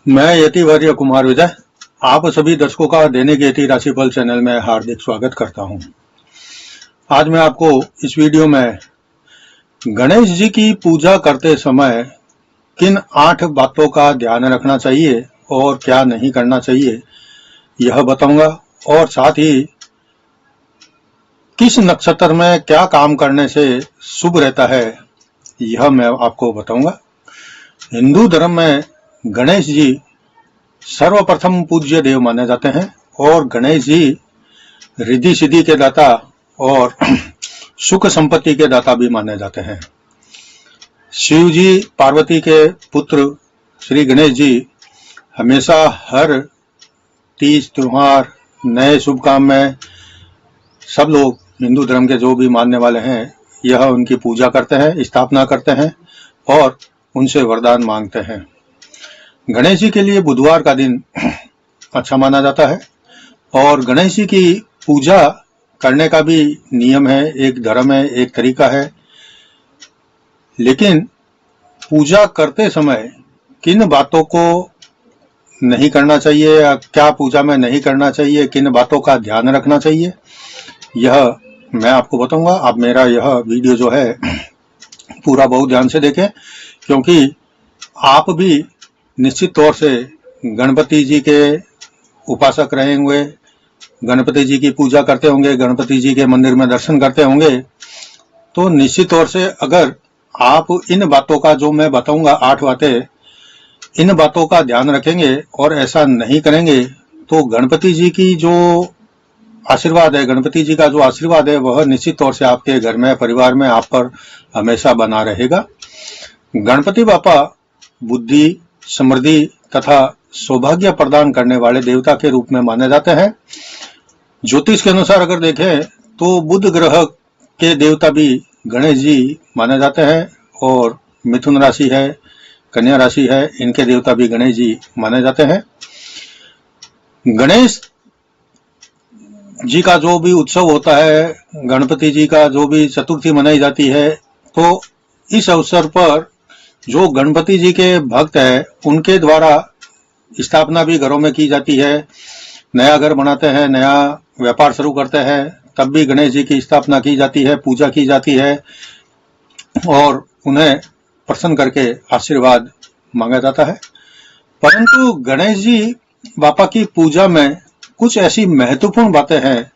मैं यतिवर्य कुमार विजय आप सभी दर्शकों का दैनिक यति राशिफल चैनल में हार्दिक स्वागत करता हूं। आज मैं आपको इस वीडियो में गणेश जी की पूजा करते समय किन 8 बातों का ध्यान रखना चाहिए और क्या नहीं करना चाहिए यह बताऊंगा, और साथ ही किस नक्षत्र में क्या काम करने से शुभ रहता है यह मैं आपको बताऊंगा। हिंदू धर्म में गणेश जी सर्वप्रथम पूज्य देव माने जाते हैं और गणेश जी रिद्धि सिद्धि के दाता और सुख संपत्ति के दाता भी माने जाते हैं। शिव जी पार्वती के पुत्र श्री गणेश जी हमेशा हर तीज त्योहार नए शुभ काम में सब लोग हिंदू धर्म के जो भी मानने वाले हैं यह उनकी पूजा करते हैं, स्थापना करते हैं और उनसे वरदान मांगते हैं। गणेश जी के लिए बुधवार का दिन अच्छा माना जाता है और गणेश जी की पूजा करने का भी नियम है, एक धर्म है, एक तरीका है। लेकिन पूजा करते समय किन बातों को नहीं करना चाहिए या क्या पूजा में नहीं करना चाहिए, किन बातों का ध्यान रखना चाहिए, यह मैं आपको बताऊंगा। आप मेरा यह वीडियो जो है पूरा बहुत ध्यान से देखें, क्योंकि आप भी निश्चित तौर से गणपति जी के उपासक रहे होंगे, गणपति जी की पूजा करते होंगे, गणपति जी के मंदिर में दर्शन करते होंगे। तो निश्चित तौर से अगर आप इन बातों का जो मैं बताऊंगा 8 बातें, इन बातों का ध्यान रखेंगे और ऐसा नहीं करेंगे तो गणपति जी की जो आशीर्वाद है, गणपति जी का जो आशीर्वाद है वह निश्चित तौर से आपके घर में, परिवार में आप पर हमेशा बना रहेगा। गणपति बापा बुद्धि, समृद्धि तथा सौभाग्य प्रदान करने वाले देवता के रूप में माने जाते हैं। ज्योतिष के अनुसार अगर देखें तो बुध ग्रह के देवता भी गणेश जी माने जाते हैं और मिथुन राशि है, कन्या राशि है, इनके देवता भी गणेश जी माने जाते हैं। गणेश जी का जो भी उत्सव होता है, गणपति जी का जो भी चतुर्थी मनाई जाती है, तो इस अवसर पर जो गणपति जी के भक्त हैं उनके द्वारा स्थापना भी घरों में की जाती है। नया घर बनाते हैं, नया व्यापार शुरू करते हैं, तब भी गणेश जी की स्थापना की जाती है, पूजा की जाती है और उन्हें प्रसन्न करके आशीर्वाद मांगा जाता है। परंतु गणेश जी बापा की पूजा में कुछ ऐसी महत्वपूर्ण बातें हैं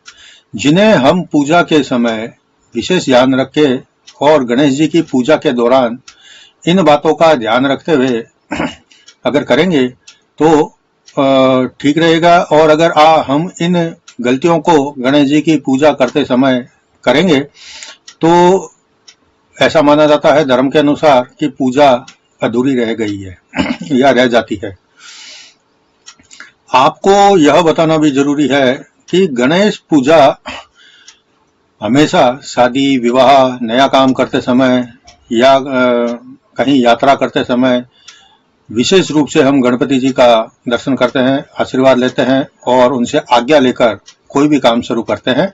जिन्हें हम पूजा के समय विशेष ध्यान रखें और गणेश जी की पूजा के दौरान इन बातों का ध्यान रखते हुए अगर करेंगे तो ठीक रहेगा। और अगर हम इन गलतियों को गणेश जी की पूजा करते समय करेंगे तो ऐसा माना जाता है धर्म के अनुसार कि पूजा अधूरी रह गई है या रह जाती है। आपको यह बताना भी जरूरी है कि गणेश पूजा हमेशा शादी, विवाह, नया काम करते समय या कहीं यात्रा करते समय विशेष रूप से हम गणपति जी का दर्शन करते हैं, आशीर्वाद लेते हैं और उनसे आज्ञा लेकर कोई भी काम शुरू करते हैं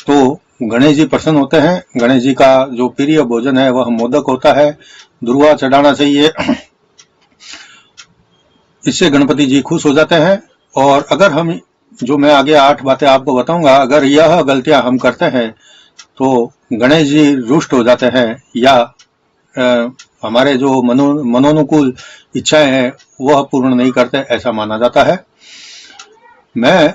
तो गणेश जी प्रसन्न होते हैं। गणेश जी का जो प्रिय भोजन है वह मोदक होता है, दुर्वा चढ़ाना चाहिए, इससे गणपति जी खुश हो जाते हैं। और अगर हम जो मैं आगे 8 बातें आपको बताऊंगा, अगर यह गलतियां हम करते हैं तो गणेश जी रुष्ट हो जाते हैं या हमारे जो मनोनुकूल इच्छाएं हैं वह पूर्ण नहीं करते, ऐसा माना जाता है। मैं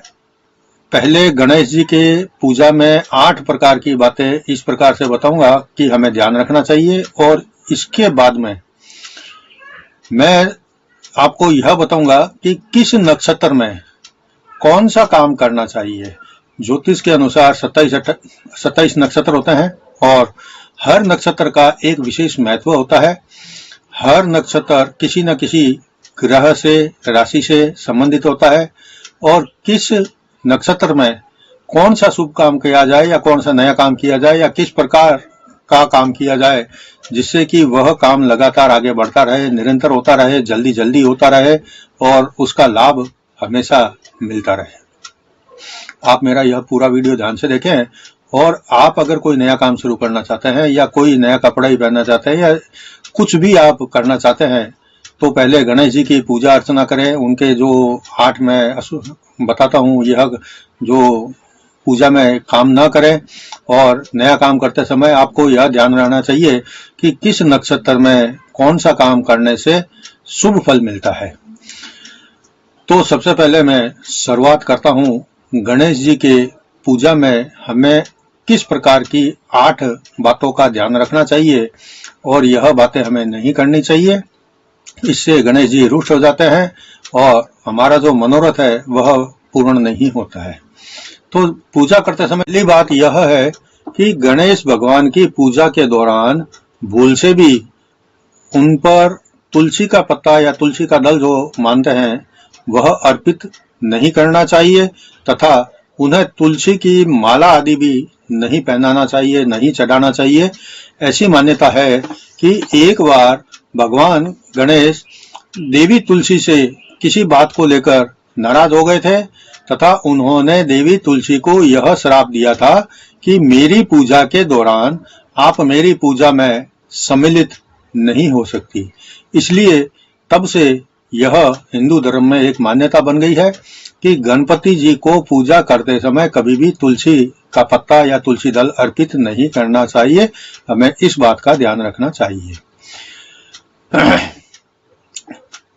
पहले गणेश जी के पूजा में 8 प्रकार की बातें इस प्रकार से बताऊंगा कि हमें ध्यान रखना चाहिए, और इसके बाद में मैं आपको यह बताऊंगा कि किस नक्षत्र में कौन सा काम करना चाहिए। ज्योतिष के अनुसार 27 नक्षत्र होते हैं और हर नक्षत्र का एक विशेष महत्व होता है। हर नक्षत्र किसी न किसी ग्रह से, राशि से संबंधित होता है और किस नक्षत्र में कौन सा शुभ काम किया जाए या कौन सा नया काम किया जाए या किस प्रकार का काम किया जाए जिससे कि वह काम लगातार आगे बढ़ता रहे, निरंतर होता रहे, जल्दी जल्दी होता रहे और उसका लाभ हमेशा मिलता रहे। आप मेरा यह पूरा वीडियो ध्यान से देखें और आप अगर कोई नया काम शुरू करना चाहते हैं या कोई नया कपड़ा ही पहनना चाहते हैं या कुछ भी आप करना चाहते हैं तो पहले गणेश जी की पूजा अर्चना करें। उनके जो 8 मैं बताता हूँ, यह जो पूजा में काम न करें, और नया काम करते समय आपको यह ध्यान रहना चाहिए कि किस नक्षत्र में कौन सा काम करने से शुभ फल मिलता है। तो सबसे पहले मैं शुरुआत करता हूँ गणेश जी के पूजा में हमें किस प्रकार की 8 बातों का ध्यान रखना चाहिए और यह बातें हमें नहीं करनी चाहिए। इससे गणेश जी रुष्ट हो जाते हैं और हमारा जो मनोरथ है वह पूर्ण नहीं होता है। तो पूजा करते समय पहली बात यह है कि गणेश भगवान की पूजा के दौरान भूल से भी उन पर तुलसी का पत्ता या तुलसी का दल जो मानते हैं वह अर्पित नहीं करना चाहिए, तथा उन्हें तुलसी की माला आदि भी नहीं पहनाना चाहिए, नहीं चढ़ाना चाहिए। ऐसी मान्यता है कि एक बार भगवान गणेश देवी तुलसी से किसी बात को लेकर नाराज हो गए थे, तथा उन्होंने देवी तुलसी को यह श्राप दिया था कि मेरी पूजा के दौरान आप मेरी पूजा में सम्मिलित नहीं हो सकती। इसलिए तब से यह हिंदू धर्म में एक मान्यता बन गई है कि गणपति जी को पूजा करते समय कभी भी तुलसी का पत्ता या तुलसी दल अर्पित नहीं करना चाहिए। हमें इस बात का ध्यान रखना चाहिए।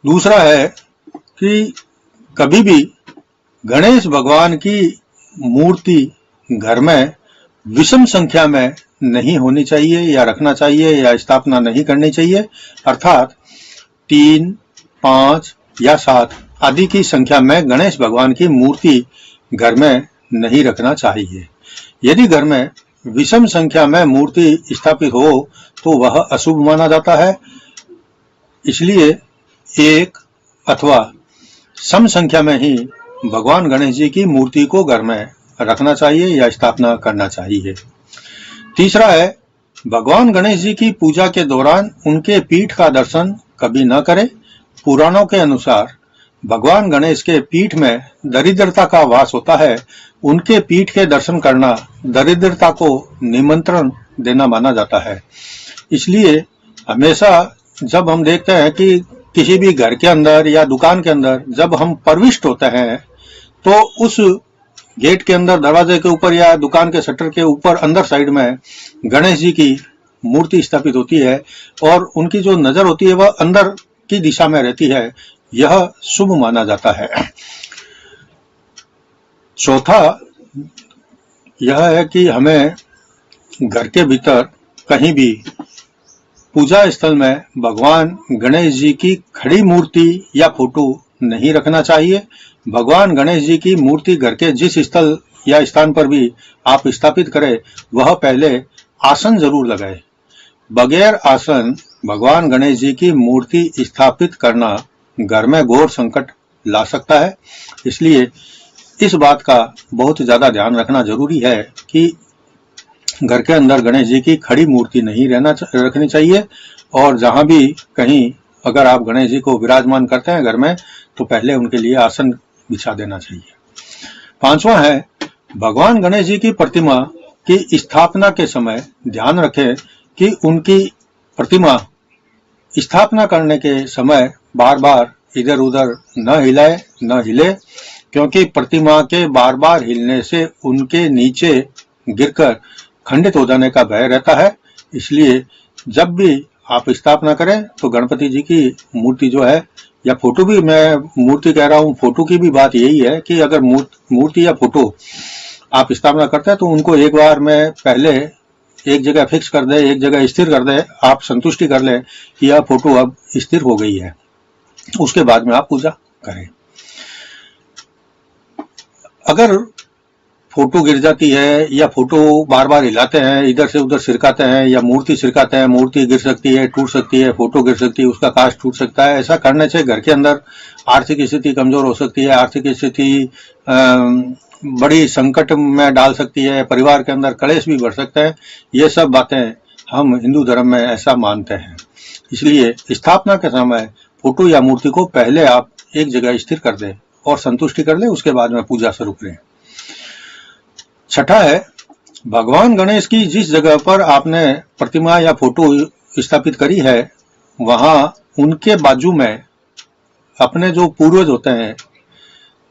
दूसरा है कि कभी भी गणेश भगवान की मूर्ति घर में विषम संख्या में नहीं होनी चाहिए या रखना चाहिए या स्थापना नहीं करनी चाहिए। अर्थात 3, 5 या 7 आदि की संख्या में गणेश भगवान की मूर्ति घर में नहीं रखना चाहिए। यदि घर में विषम संख्या में मूर्ति स्थापित हो तो वह अशुभ माना जाता है। इसलिए 1 अथवा सम संख्या में ही भगवान गणेश जी की मूर्ति को घर में रखना चाहिए या स्थापना करना चाहिए। तीसरा है, भगवान गणेश जी की पूजा के दौरान उनके पीठ का दर्शन कभी न करें। पुराणों के अनुसार भगवान गणेश के पीठ में दरिद्रता का वास होता है। उनके पीठ के दर्शन करना दरिद्रता को निमंत्रण देना माना जाता है। इसलिए हमेशा जब हम देखते हैं कि किसी भी घर के अंदर या दुकान के अंदर जब हम प्रविष्ट होते हैं तो उस गेट के अंदर, दरवाजे के ऊपर या दुकान के शटर के ऊपर अंदर साइड में गणेश जी की मूर्ति स्थापित होती है और उनकी जो नजर होती है वह अंदर की दिशा में रहती है। यह शुभ माना जाता है। चौथा यह है कि हमें घर के भीतर कहीं भी पूजा स्थल में भगवान गणेश जी की खड़ी मूर्ति या फोटो नहीं रखना चाहिए। भगवान गणेश जी की मूर्ति घर के जिस स्थल या स्थान पर भी आप स्थापित करें वह पहले आसन जरूर लगाए। बगैर आसन भगवान गणेश जी की मूर्ति स्थापित करना घर में घोर संकट ला सकता है। इसलिए इस बात का बहुत ज्यादा ध्यान रखना जरूरी है कि घर के अंदर गणेश जी की खड़ी मूर्ति नहीं रखनी चाहिए, और जहां भी कहीं अगर आप गणेश जी को विराजमान करते हैं घर में तो पहले उनके लिए आसन बिछा देना चाहिए। पांचवा है, भगवान गणेश जी की प्रतिमा की स्थापना के समय ध्यान रखें कि उनकी प्रतिमा स्थापना करने के समय बार बार इधर उधर न हिले, क्योंकि प्रतिमा के बार बार हिलने से उनके नीचे गिरकर खंडित हो जाने का भय रहता है। इसलिए जब भी आप स्थापना करें तो गणपति जी की मूर्ति जो है, या फोटो भी, मैं मूर्ति कह रहा हूं, फोटो की भी बात यही है कि अगर मूर्ति या फोटो आप स्थापना करते हैं तो उनको एक बार में पहले एक जगह फिक्स कर दे, एक जगह स्थिर कर दे, आप संतुष्टि कर ले कि यह फोटो अब स्थिर हो गई है। उसके बाद में आप पूजा करें। अगर फोटो गिर जाती है या फोटो बार बार हिलाते हैं, इधर से उधर सिरकाते हैं या मूर्ति सिरकाते हैं, मूर्ति गिर सकती है, टूट सकती है, फोटो गिर सकती है, उसका कांच टूट सकता है। ऐसा करने से घर के अंदर आर्थिक स्थिति कमजोर हो सकती है, आर्थिक स्थिति बड़ी संकट में डाल सकती है, परिवार के अंदर कलेश भी बढ़ सकता है। ये सब बातें हम हिंदू धर्म में ऐसा मानते हैं। इसलिए स्थापना के समय फोटो या मूर्ति को पहले आप एक जगह स्थिर कर दें और संतुष्टि कर लें, उसके बाद में पूजा शुरू करें। छठा है, भगवान गणेश की जिस जगह पर आपने प्रतिमा या फोटो स्थापित करी है वहां उनके बाजू में अपने जो पूर्वज होते हैं,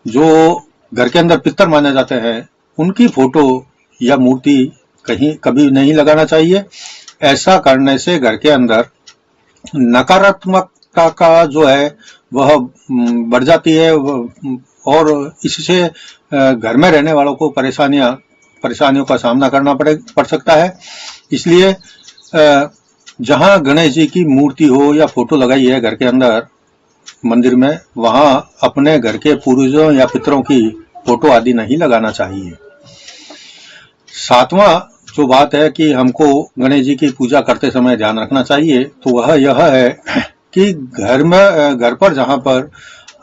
जो घर के अंदर पितर माने जाते हैं, उनकी फोटो या मूर्ति कहीं कभी नहीं लगाना चाहिए। ऐसा करने से घर के अंदर नकारात्मकता का जो है वह बढ़ जाती है और इससे घर में रहने वालों को परेशानियों का सामना करना पड़ सकता है। इसलिए जहां गणेश जी की मूर्ति हो या फोटो लगाई है घर के अंदर मंदिर में, वहां अपने घर के पूर्वजों या पितरों की फोटो आदि नहीं लगाना चाहिए। सातवां जो बात है कि हमको गणेश जी की पूजा करते समय ध्यान रखना चाहिए, तो वह यह है कि घर पर जहां पर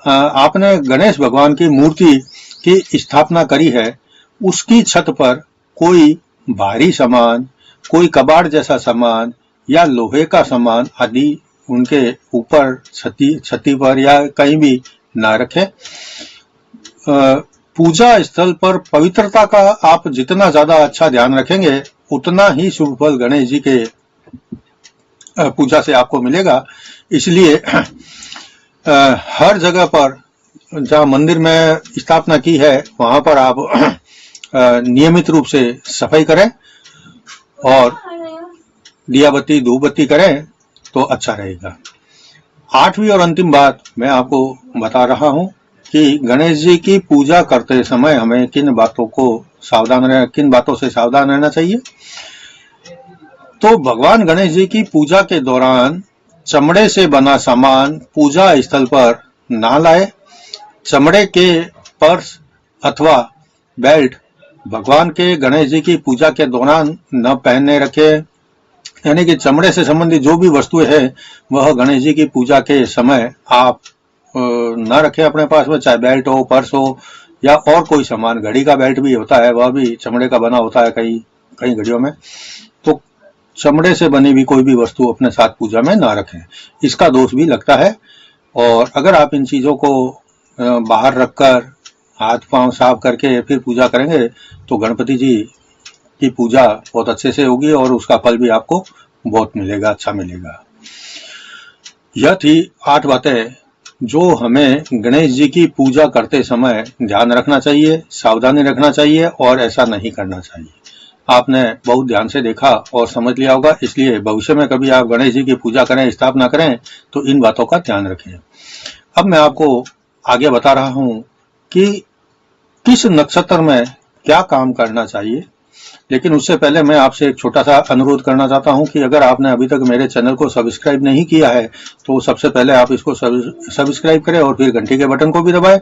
आपने गणेश भगवान की मूर्ति की स्थापना करी है, उसकी छत पर कोई भारी सामान, कोई कबाड़ जैसा सामान या लोहे का सामान आदि उनके ऊपर छती पर या कहीं भी ना रखें। पूजा स्थल पर पवित्रता का आप जितना ज्यादा अच्छा ध्यान रखेंगे, उतना ही शुभ फल गणेश जी के पूजा से आपको मिलेगा। इसलिए हर जगह पर जहाँ मंदिर में स्थापना की है, वहां पर आप नियमित रूप से सफाई करें और दिया बत्ती धूप बत्ती करें तो अच्छा रहेगा। आठवीं और अंतिम बात मैं आपको बता रहा हूं कि गणेश जी की पूजा करते समय हमें किन बातों से सावधान रहना चाहिए। तो भगवान गणेश जी की पूजा के दौरान चमड़े से बना सामान पूजा स्थल पर ना लाए। चमड़े के पर्स अथवा बेल्ट भगवान के गणेश जी की पूजा के दौरान न पहनने रखे। यानी कि चमड़े से संबंधित जो भी वस्तुएं है वह गणेश जी की पूजा के समय आप न रखें अपने पास में, चाहे बेल्ट हो, पर्स हो या और कोई सामान। घड़ी का बेल्ट भी होता है, वह भी चमड़े का बना होता है कई घड़ियों में। तो चमड़े से बनी भी कोई भी वस्तु अपने साथ पूजा में ना रखें, इसका दोष भी लगता है। और अगर आप इन चीजों को बाहर रखकर हाथ पांव साफ करके फिर पूजा करेंगे तो गणपति जी की पूजा बहुत अच्छे से होगी और उसका फल भी आपको बहुत मिलेगा, अच्छा मिलेगा। यह थी 8 बातें जो हमें गणेश जी की पूजा करते समय ध्यान रखना चाहिए, सावधानी रखना चाहिए और ऐसा नहीं करना चाहिए। आपने बहुत ध्यान से देखा और समझ लिया होगा, इसलिए भविष्य में कभी आप गणेश जी की पूजा करें, स्थापना करें तो इन बातों का ध्यान रखें। अब मैं आपको आगे बता रहा हूं कि किस नक्षत्र में क्या काम करना चाहिए। लेकिन उससे पहले मैं आपसे एक छोटा सा अनुरोध करना चाहता हूं कि अगर आपने अभी तक मेरे चैनल को सब्सक्राइब नहीं किया है तो सबसे पहले आप इसको सब्सक्राइब करें और फिर घंटी के बटन को भी दबाएं,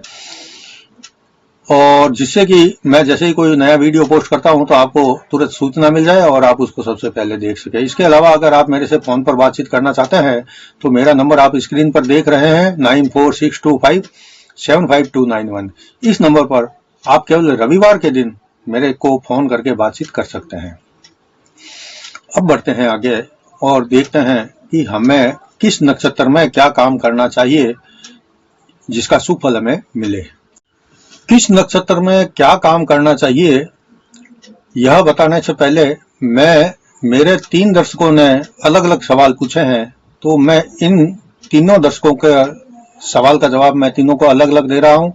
और जिससे कि मैं जैसे ही कोई नया वीडियो पोस्ट करता हूं तो आपको तुरंत सूचना मिल जाए और आप उसको सबसे पहले देख सके। इसके अलावा अगर आप मेरे से फोन पर बातचीत करना चाहते हैं तो मेरा नंबर आप स्क्रीन पर देख रहे हैं 9462575291। इस नंबर पर आप केवल रविवार के दिन मेरे को फोन करके बातचीत कर सकते हैं। अब बढ़ते हैं आगे और देखते हैं कि हमें किस नक्षत्र में क्या काम करना चाहिए जिसका शुभ फल हमें मिले। किस नक्षत्र में क्या काम करना चाहिए यह बताने से पहले मेरे 3 दर्शकों ने अलग अलग सवाल पूछे हैं, तो मैं इन तीनों दर्शकों के सवाल का जवाब मैं तीनों को अलग अलग दे रहा हूं।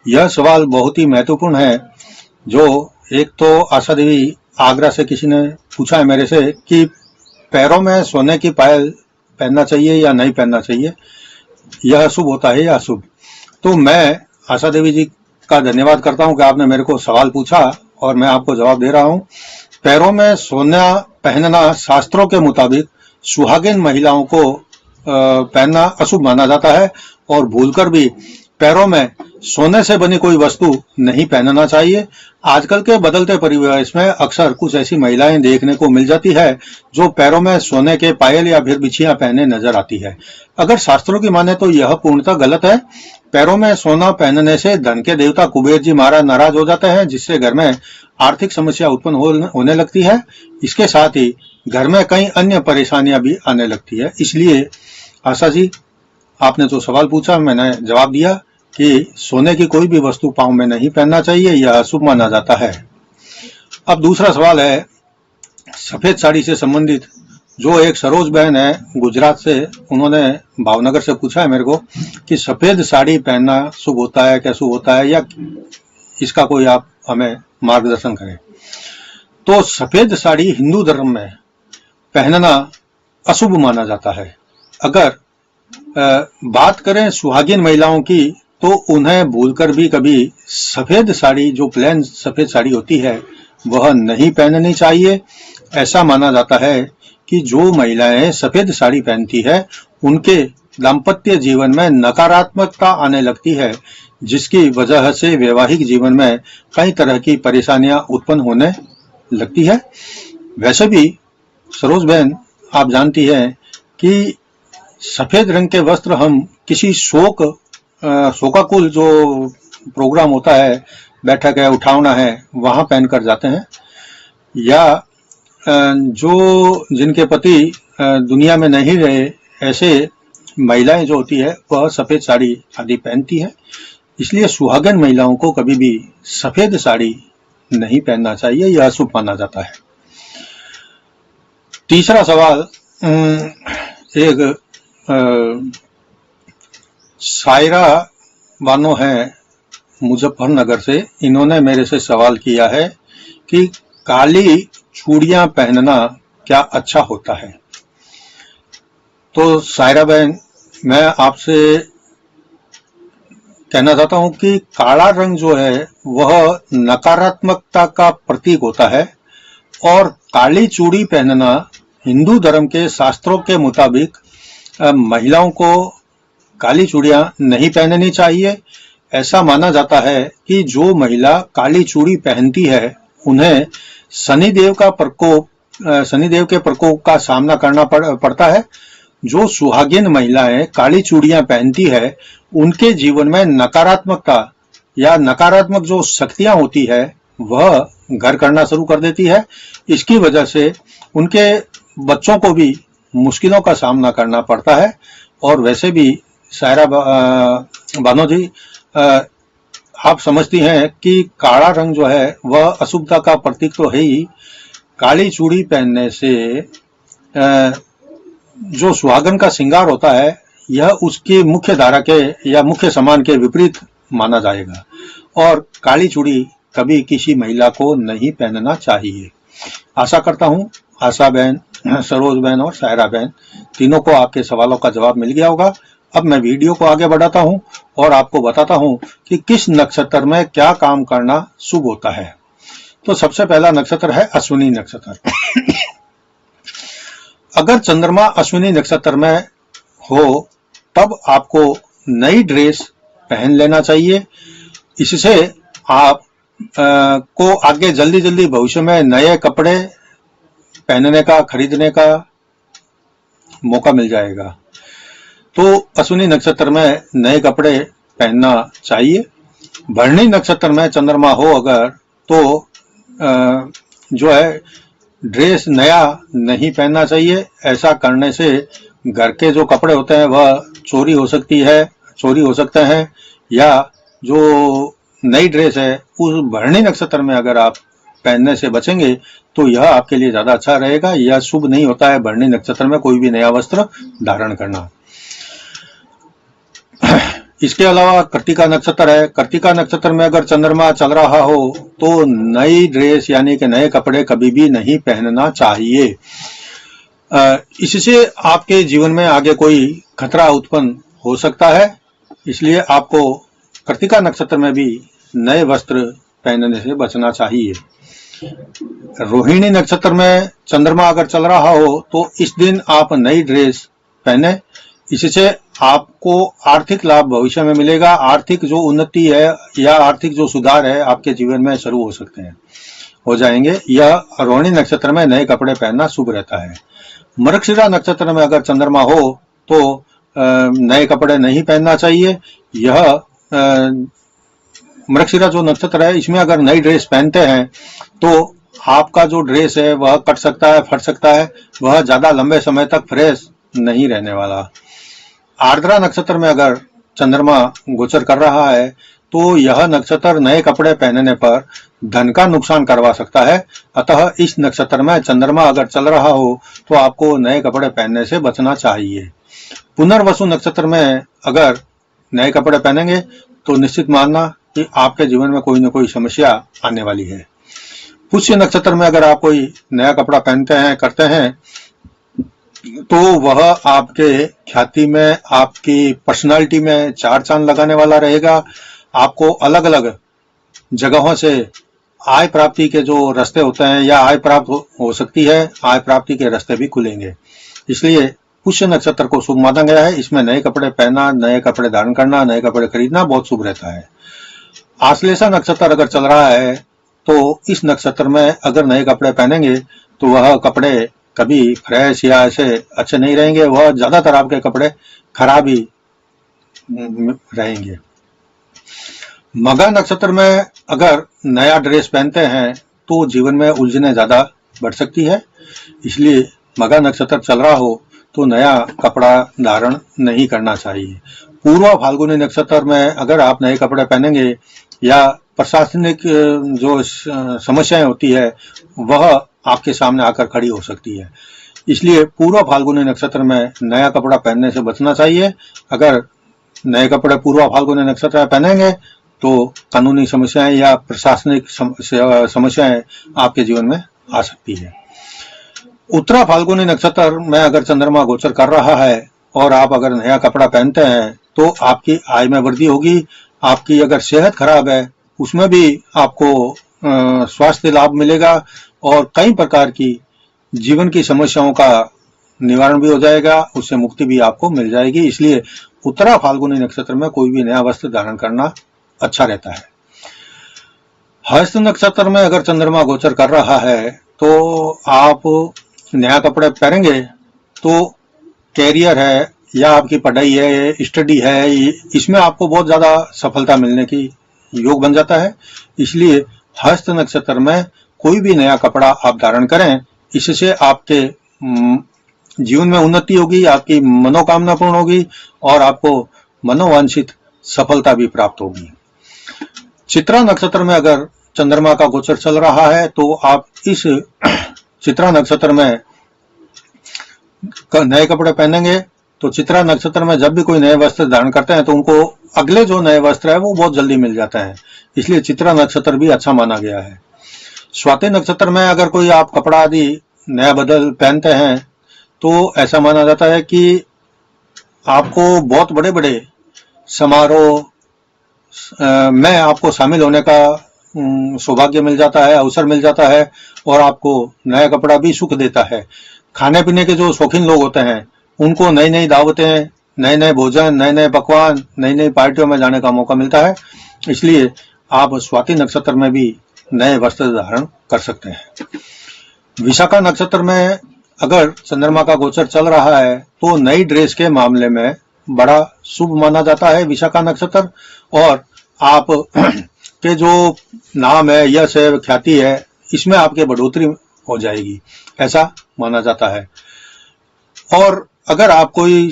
यह सवाल बहुत ही महत्वपूर्ण है। जो एक तो आशा देवी आगरा से किसी ने पूछा है मेरे से कि पैरों में सोने की पायल पहनना चाहिए या नहीं पहनना चाहिए, यह शुभ होता है या अशुभ। तो मैं आशा देवी जी का धन्यवाद करता हूं कि आपने मेरे को सवाल पूछा और मैं आपको जवाब दे रहा हूं। पैरों में सोना पहनना शास्त्रों के मुताबिक सुहागिन महिलाओं को पहनना अशुभ माना जाता है और भूलकर भी पैरों में सोने से बनी कोई वस्तु नहीं पहनना चाहिए। आजकल के बदलते परिवेश में अक्सर कुछ ऐसी महिलाएं देखने को मिल जाती है जो पैरों में सोने के पायल या फिर बिछियां पहने नजर आती है। अगर शास्त्रों की माने तो यह पूर्णतः गलत है। पैरों में सोना पहनने से धन के देवता कुबेर जी महाराज नाराज हो जाते हैं, जिससे घर में आर्थिक समस्या उत्पन्न होने लगती है। इसके साथ ही घर में कई अन्य परेशानियां भी आने लगती है। इसलिए आशा जी, आपने जो सवाल पूछा मैंने जवाब दिया कि सोने की कोई भी वस्तु पांव में नहीं पहनना चाहिए, यह अशुभ माना जाता है। अब दूसरा सवाल है सफेद साड़ी से संबंधित जो एक सरोज बहन है गुजरात से, उन्होंने भावनगर से पूछा है मेरे को कि सफेद साड़ी पहनना शुभ होता है, क्या शुभ होता है, या इसका कोई आप हमें मार्गदर्शन करें। तो सफेद साड़ी हिंदू धर्म में पहनना अशुभ माना जाता है। अगर बात करें सुहागिन महिलाओं की, तो उन्हें भूलकर भी कभी सफेद साड़ी, जो प्लेन सफेद साड़ी होती है, वह नहीं पहननी चाहिए। ऐसा माना जाता है कि जो महिलाएं सफेद साड़ी पहनती है, उनके दाम्पत्य जीवन में नकारात्मकता आने लगती है, जिसकी वजह से वैवाहिक जीवन में कई तरह की परेशानियां उत्पन्न होने लगती है। वैसे भी सरोज बहन, आप जानती हैं कि सफेद रंग के वस्त्र हम किसी शोकाकुल जो प्रोग्राम होता है, बैठक है, उठावना है, वहां पहनकर जाते हैं, या जो जिनके पति दुनिया में नहीं रहे, ऐसे महिलाएं जो होती है वह सफेद साड़ी आदि पहनती है। इसलिए सुहागन महिलाओं को कभी भी सफेद साड़ी नहीं पहनना चाहिए, यह अशुभ माना जाता है। तीसरा सवाल एक सायरा बानो है मुजफ्फरनगर से, इन्होंने मेरे से सवाल किया है कि काली चूड़ियां पहनना क्या अच्छा होता है। तो सायरा बहन, मैं आपसे कहना चाहता हूं कि काला रंग जो है वह नकारात्मकता का प्रतीक होता है, और काली चूड़ी पहनना हिंदू धर्म के शास्त्रों के मुताबिक महिलाओं को काली चूड़ियां नहीं पहननी चाहिए। ऐसा माना जाता है कि जो महिला काली चूड़ी पहनती है, उन्हें शनिदेव के प्रकोप का सामना करना पड़ता है। जो सुहागिन महिलाएं काली चूड़ियां पहनती है, उनके जीवन में नकारात्मकता या नकारात्मक जो शक्तियां होती है, वह घर करना शुरू कर देती है। इसकी वजह से उनके बच्चों को भी मुश्किलों का सामना करना पड़ता है। और वैसे भी सायरा बानो जी, आप समझती हैं कि काला रंग जो है वह अशुभता का प्रतीक तो है ही। काली चूड़ी पहनने से जो सुहागन का श्रृंगार होता है, यह उसकी मुख्य धारा के या मुख्य सामान के विपरीत माना जाएगा, और काली चूड़ी कभी किसी महिला को नहीं पहनना चाहिए। आशा करता हूं आशा बहन, सरोज बहन और सायरा बहन, तीनों को आपके सवालों का जवाब मिल गया होगा। अब मैं वीडियो को आगे बढ़ाता हूं और आपको बताता हूं कि किस नक्षत्र में क्या काम करना शुभ होता है। तो सबसे पहला नक्षत्र है अश्विनी नक्षत्र। अगर चंद्रमा अश्विनी नक्षत्र में हो, तब आपको नई ड्रेस पहन लेना चाहिए। इससे आप को आगे जल्दी जल्दी भविष्य में नए कपड़े पहनने का, खरीदने का मौका मिल जाएगा। तो अश्विनी नक्षत्र में नए कपड़े पहनना चाहिए। भरणी नक्षत्र में चंद्रमा हो अगर, तो जो है ड्रेस नया नहीं पहनना चाहिए। ऐसा करने से घर के जो कपड़े होते हैं वह चोरी हो सकते हैं, या जो नई ड्रेस है उस भरणी नक्षत्र में अगर आप पहनने से बचेंगे तो यह आपके लिए ज्यादा अच्छा रहेगा। यह शुभ नहीं होता है भरणी नक्षत्र में कोई भी नया वस्त्र धारण करना। इसके अलावा कृत्तिका नक्षत्र है। कृत्तिका नक्षत्र में अगर चंद्रमा चल रहा हो तो नई ड्रेस यानी कि नए कपड़े कभी भी नहीं पहनना चाहिए। इससे आपके जीवन में आगे कोई खतरा उत्पन्न हो सकता है, इसलिए आपको कृत्तिका नक्षत्र में भी नए वस्त्र पहनने से बचना चाहिए। रोहिणी नक्षत्र में चंद्रमा अगर चल रहा हो तो इस दिन आप नई ड्रेस पहने। इससे आपको आर्थिक लाभ भविष्य में मिलेगा। आर्थिक जो उन्नति है या आर्थिक जो सुधार है आपके जीवन में शुरू हो जाएंगे। यह रोहिणी नक्षत्र में नए कपड़े पहनना शुभ रहता है। मृगशिरा नक्षत्र में अगर चंद्रमा हो तो नए कपड़े नहीं पहनना चाहिए। यह मृगशिरा जो नक्षत्र है, इसमें अगर नई ड्रेस पहनते हैं तो आपका जो ड्रेस है वह कट सकता है, फट सकता है, वह ज्यादा लंबे समय तक फ्रेश नहीं रहने वाला। आर्द्रा नक्षत्र में अगर चंद्रमा गोचर कर रहा है तो यह नक्षत्र नए कपड़े पहनने पर धन का नुकसान करवा सकता है। अतः इस नक्षत्र में चंद्रमा अगर चल रहा हो तो आपको नए कपड़े पहनने से बचना चाहिए। पुनर्वसु नक्षत्र में अगर नए कपड़े पहनेंगे तो निश्चित मानना कि आपके जीवन में कोई न कोई समस्या आने वाली है। पुष्य नक्षत्र में अगर आप कोई नया कपड़ा पहनते हैं करते हैं तो वह आपके ख्याति में, आपकी पर्सनालिटी में चार चांद लगाने वाला रहेगा। आपको अलग अलग जगहों से आय प्राप्ति के जो रास्ते होते हैं या आय प्राप्त हो सकती है, आय प्राप्ति के रास्ते भी खुलेंगे। इसलिए पुष्य नक्षत्र को शुभ माना गया है। इसमें नए कपड़े पहनना, नए कपड़े धारण करना, नए कपड़े खरीदना बहुत शुभ रहता है। आश्लेषा नक्षत्र अगर चल रहा है तो इस नक्षत्र में अगर नए कपड़े पहनेंगे तो वह कपड़े कभी फ्रेश या ऐसे अच्छे नहीं रहेंगे, वह ज्यादातर आपके कपड़े खराब ही रहेंगे। मघा नक्षत्र में अगर नया ड्रेस पहनते हैं तो जीवन में उलझने ज्यादा बढ़ सकती है। इसलिए मघा नक्षत्र चल रहा हो तो नया कपड़ा धारण नहीं करना चाहिए। पूर्व फाल्गुनी नक्षत्र में अगर आप नए कपड़े पहनेंगे या प्रशासनिक जो समस्याएं होती है वह आपके सामने आकर खड़ी हो सकती है। इसलिए पूर्व फाल्गुनी नक्षत्र में नया कपड़ा पहनने से बचना चाहिए। अगर नए कपड़े पूर्व फाल्गुनी नक्षत्र में पहनेंगे तो कानूनी समस्याएं या प्रशासनिक समस्याएं आपके जीवन में आ सकती है। उत्तरा फाल्गुनी नक्षत्र में अगर चंद्रमा गोचर कर रहा है और आप अगर नया कपड़ा पहनते हैं तो आपकी आय में वृद्धि होगी। आपकी अगर सेहत खराब है उसमें भी आपको स्वास्थ्य लाभ मिलेगा और कई प्रकार की जीवन की समस्याओं का निवारण भी हो जाएगा, उससे मुक्ति भी आपको मिल जाएगी। इसलिए उत्तरा फाल्गुनी नक्षत्र में कोई भी नया वस्त्र धारण करना अच्छा रहता है। हस्त नक्षत्र में अगर चंद्रमा गोचर कर रहा है तो आप नया कपड़े पहनेंगे तो कैरियर है या आपकी पढ़ाई है, स्टडी है, इसमें आपको बहुत ज्यादा सफलता मिलने की योग बन जाता है। इसलिए हस्त नक्षत्र में कोई भी नया कपड़ा आप धारण करें, इससे आपके जीवन में उन्नति होगी, आपकी मनोकामना पूर्ण होगी और आपको मनोवांछित सफलता भी प्राप्त होगी। चित्रा नक्षत्र में अगर चंद्रमा का गोचर चल रहा है तो आप इस चित्रा नक्षत्र में नए कपड़े पहनेंगे तो चित्रा नक्षत्र में जब भी कोई नए वस्त्र धारण करते हैं तो उनको अगले जो नए वस्त्र है वो बहुत जल्दी मिल जाते हैं। इसलिए चित्रा नक्षत्र भी अच्छा माना गया है। स्वाति नक्षत्र में अगर कोई आप कपड़ा आदि नया बदल पहनते हैं तो ऐसा माना जाता है कि आपको बहुत बड़े बड़े समारोह में आपको शामिल होने का सौभाग्य मिल जाता है, अवसर मिल जाता है और आपको नया कपड़ा भी सुख देता है। खाने पीने के जो शौकीन लोग होते हैं उनको नई नई दावतें, नए नए भोजन, नए नए पकवान, नई नई पार्टियों में जाने का मौका मिलता है। इसलिए आप स्वाति नक्षत्र में भी नए वस्त्र धारण कर सकते हैं। विशाखा नक्षत्र में अगर चंद्रमा का गोचर चल रहा है तो नई ड्रेस के मामले में बड़ा शुभ माना जाता है विशाखा नक्षत्र, और आप के जो नाम है, यश है, ख्याति है, इसमें आपके बढ़ोतरी हो जाएगी, ऐसा माना जाता है। और अगर आप कोई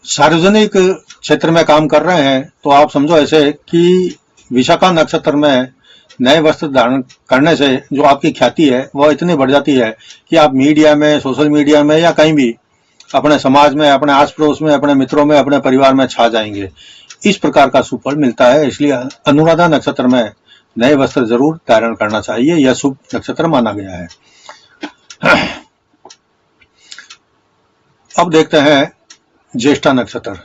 सार्वजनिक क्षेत्र में काम कर रहे हैं तो आप समझो ऐसे कि विशाखा नक्षत्र में नए वस्त्र धारण करने से जो आपकी ख्याति है वह इतनी बढ़ जाती है कि आप मीडिया में, सोशल मीडिया में या कहीं भी अपने समाज में, अपने आस पड़ोस में, अपने मित्रों में, अपने परिवार में छा जाएंगे। इस प्रकार का सुफल मिलता है। इसलिए अनुराधा नक्षत्र में नए वस्त्र जरूर धारण करना चाहिए, यह शुभ नक्षत्र माना गया है। अब देखते हैं ज्येष्ठा नक्षत्र।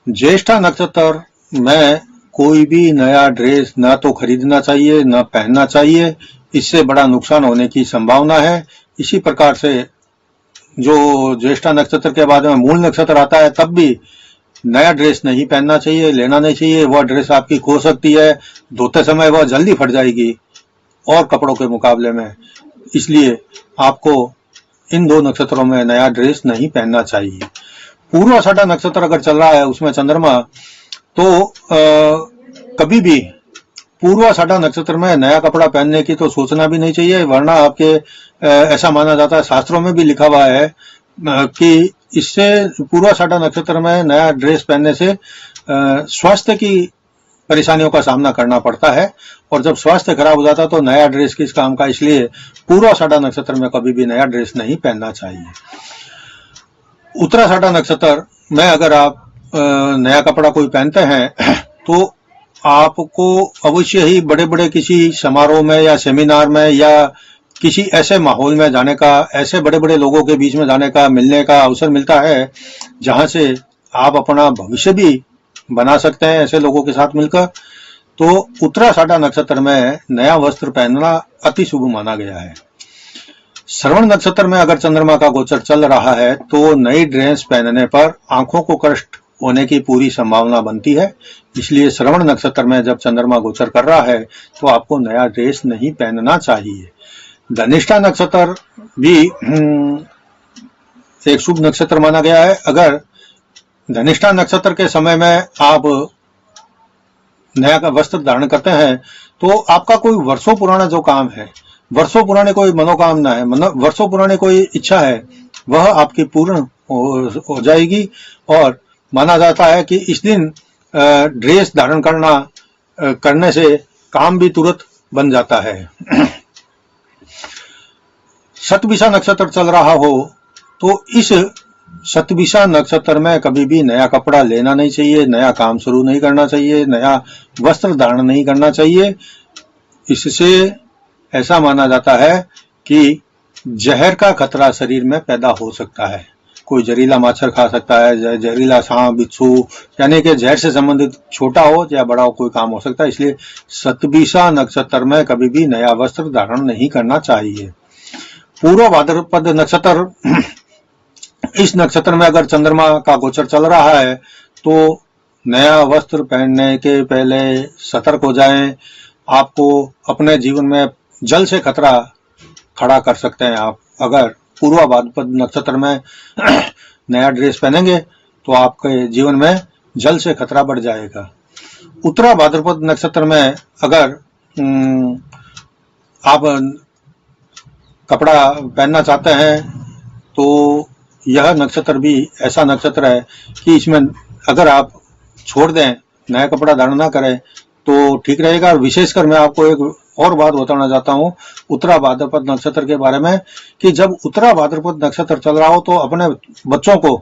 ज्येष्ठा नक्षत्र में कोई भी नया ड्रेस ना तो खरीदना चाहिए ना पहनना चाहिए, इससे बड़ा नुकसान होने की संभावना है। इसी प्रकार से जो ज्येष्ठा नक्षत्र के बाद में मूल नक्षत्र आता है तब भी नया ड्रेस नहीं पहनना चाहिए, लेना नहीं चाहिए। वह ड्रेस आपकी खो सकती है, धोते समय वह जल्दी फट जाएगी और कपड़ों के मुकाबले में। इसलिए आपको इन दो नक्षत्रों में नया ड्रेस नहीं पहनना चाहिए। पूर्वाषाढ़ा नक्षत्र अगर चल रहा है उसमें चंद्रमा, तो कभी भी पूर्वाषाढ़ा नक्षत्र में नया कपड़ा पहनने की तो सोचना भी नहीं चाहिए, वरना आपके ऐसा माना जाता है, शास्त्रों में भी लिखा हुआ है कि इससे पूर्वाषाढ़ा नक्षत्र में नया ड्रेस पहनने से स्वास्थ्य की परेशानियों का सामना करना पड़ता है, और जब स्वास्थ्य खराब हो जाता है तो नया ड्रेस किस काम का। इसलिए पूर्वाषाढ़ा नक्षत्र में कभी भी नया ड्रेस नहीं पहनना चाहिए। उत्तराषाढ़ा नक्षत्र में अगर आप नया कपड़ा कोई पहनते हैं तो आपको अवश्य ही बड़े बड़े किसी समारोह में या सेमिनार में या किसी ऐसे माहौल में जाने का, ऐसे बड़े बड़े लोगों के बीच में जाने का, मिलने का अवसर मिलता है जहां से आप अपना भविष्य भी बना सकते हैं ऐसे लोगों के साथ मिलकर। तो उत्तराषाढ़ा नक्षत्र में नया वस्त्र पहनना अति शुभ माना गया है। श्रवण नक्षत्र में अगर चंद्रमा का गोचर चल रहा है तो नई ड्रेस पहनने पर आंखों को कष्ट होने की पूरी संभावना बनती है। इसलिए श्रवण नक्षत्र में जब चंद्रमा गोचर कर रहा है तो आपको नया ड्रेस नहीं पहनना चाहिए। धनिष्ठा नक्षत्र भी एक शुभ नक्षत्र माना गया है। अगर धनिष्ठा नक्षत्र के समय में आप नया वस्त्र धारण करते हैं तो आपका कोई वर्षों पुराना जो काम है, वर्षों पुराने कोई मनोकामना है, वर्षों पुराने कोई इच्छा है, वह आपकी पूर्ण हो जाएगी। और माना जाता है कि इस दिन ड्रेस धारण करने से काम भी तुरंत बन जाता है। शतभिषा नक्षत्र चल रहा हो तो इस शतभिषा नक्षत्र में कभी भी नया कपड़ा लेना नहीं चाहिए, नया काम शुरू नहीं करना चाहिए, नया वस्त्र धारण नहीं करना चाहिए। इससे ऐसा माना जाता है कि जहर का खतरा शरीर में पैदा हो सकता है। कोई जहरीला मच्छर खा सकता है, जहरीला सांप, बिच्छू, यानी कि जहर से संबंधित छोटा हो या बड़ा हो कोई काम हो सकता है। इसलिए शतभिषा नक्षत्र में कभी भी नया वस्त्र धारण नहीं करना चाहिए। पूर्व भाद्रपद नक्षत्र, इस नक्षत्र में अगर चंद्रमा का गोचर चल रहा है तो नया वस्त्र पहनने के पहले सतर्क हो जाएं। आपको अपने जीवन में जल से खतरा खड़ा कर सकते हैं। आप अगर पूर्व भाद्रपद नक्षत्र में नया ड्रेस पहनेंगे तो आपके जीवन में जल से खतरा बढ़ जाएगा। उत्तरा भाद्रपद नक्षत्र में अगर आप कपड़ा पहनना चाहते हैं तो यह नक्षत्र भी ऐसा नक्षत्र है कि इसमें अगर आप छोड़ दें, नया कपड़ा धारण ना करें तो ठीक रहेगा। और विशेषकर मैं आपको एक और बात बताना चाहता हूँ उत्तरा भाद्रपद नक्षत्र के बारे में, कि जब उत्तरा भाद्रपद नक्षत्र चल रहा हो तो अपने बच्चों को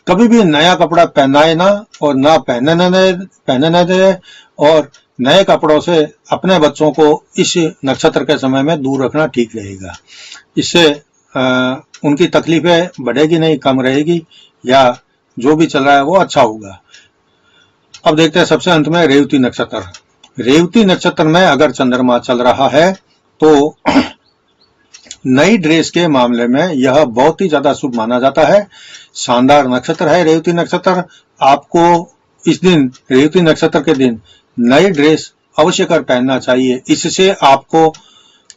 कभी भी नया कपड़ा पहनाए ना, और ना पहनने दे, और नए कपड़ों से अपने बच्चों को इस नक्षत्र के समय में दूर रखना ठीक रहेगा। इससे उनकी तकलीफें बढ़ेगी नहीं, कम रहेगी, या जो भी चल रहा है वो अच्छा होगा। अब देखते हैं सबसे अंत में रेवती नक्षत्र। रेवती नक्षत्र में अगर चंद्रमा चल रहा है तो नई ड्रेस के मामले में यह बहुत ही ज्यादा शुभ माना जाता है। शानदार नक्षत्र है रेवती नक्षत्र। आपको इस दिन, रेवती नक्षत्र के दिन, नई ड्रेस अवश्य कर पहनना चाहिए। इससे आपको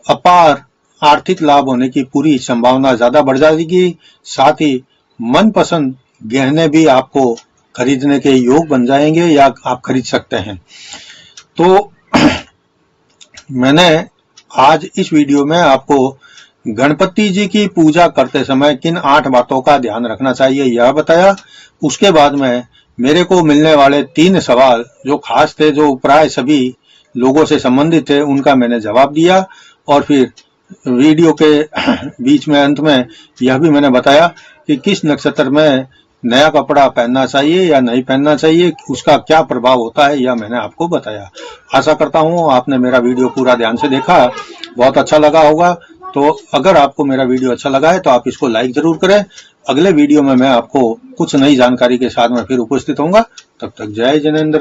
अपार आर्थिक लाभ होने की पूरी संभावना ज्यादा बढ़ जाएगी। साथ ही मनपसंद गहने भी आपको खरीदने के योग बन जाएंगे या आप खरीद सकते हैं। तो मैंने आज इस वीडियो में आपको गणपति जी की पूजा करते समय किन 8 बातों का ध्यान रखना चाहिए यह बताया। उसके बाद में मेरे को मिलने वाले 3 सवाल जो खास थे, जो प्राय सभी लोगों से संबंधित थे, उनका मैंने जवाब दिया। और फिर वीडियो के बीच में अंत में यह भी मैंने बताया कि किस नक्षत्र में नया कपड़ा पहनना चाहिए या नहीं पहनना चाहिए, उसका क्या प्रभाव होता है, यह मैंने आपको बताया। आशा करता हूं आपने मेरा वीडियो पूरा ध्यान से देखा, बहुत अच्छा लगा होगा। तो अगर आपको मेरा वीडियो अच्छा लगा है तो आप इसको लाइक जरूर करें। अगले वीडियो में मैं आपको कुछ नई जानकारी के साथ में फिर उपस्थित होऊंगा। तब तक जय जिनेंद्र।